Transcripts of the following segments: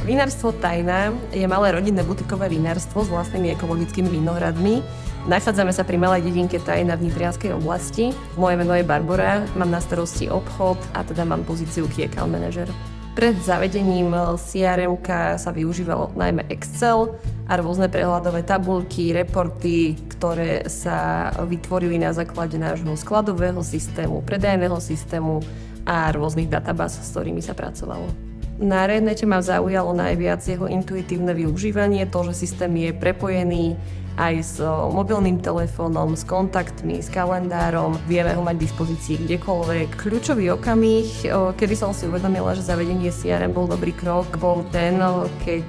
Vinárstvo Tajná je malé rodinné butikové vinárstvo s vlastnými ekologickými vinohradmi. Nachádzame sa pri malej dedinke Tajná v Nitrianskej oblasti. Moje meno je Barbora, mám na starosti obchod a teda mám pozíciu Key Account Manager. Pred zavedením CRM-ka sa využívalo najmä Excel a rôzne prehľadové tabuľky, reporty, ktoré sa vytvorili na základe nášho skladového systému, predajného systému a rôznych databáz, s ktorými sa pracovalo. Na RedNete ma zaujalo najviac jeho intuitívne využívanie, to, že systém je prepojený aj s mobilným telefónom, s kontaktmi, s kalendárom. Vieme ho mať v dispozícii kdekoľvek. Kľúčový okamih, kedy som si uvedomila, že zavedenie CRM bol dobrý krok, bol ten, keď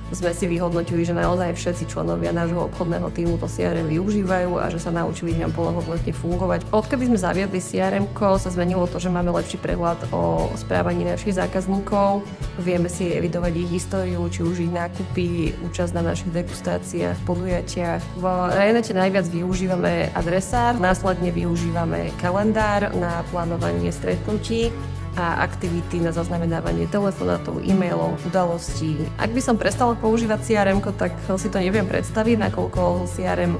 sme si vyhodnotili, že naozaj všetci členovia nášho obchodného tímu to CRM využívajú a že sa naučili v ňom plnohodnotne fungovať. Odkedy sme zaviedli CRM-ko, sa zmenilo to, že máme lepší prehľad o správaní našich zákazníkov. Vieme si evidovať ich históriu, či už ich nákupy, účasť na našich degustáciách, podujatiach. V RedNete najviac využívame adresár, následne využívame kalendár na plánovanie stretnutí a aktivity na zaznamenávanie telefonátov, e-mailov, udalostí. Ak by som prestala používať CRM, tak si to neviem predstaviť, nakoľko CRM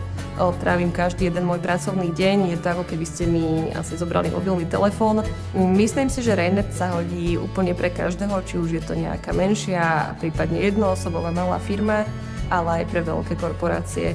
trávim každý jeden môj pracovný deň. Je to ako keby ste mi asi zobrali mobilný telefón. Myslím si, že RedNet sa hodí úplne pre každého, či už je to nejaká menšia, prípadne jednoosobová malá firma, ale aj pre veľké korporácie.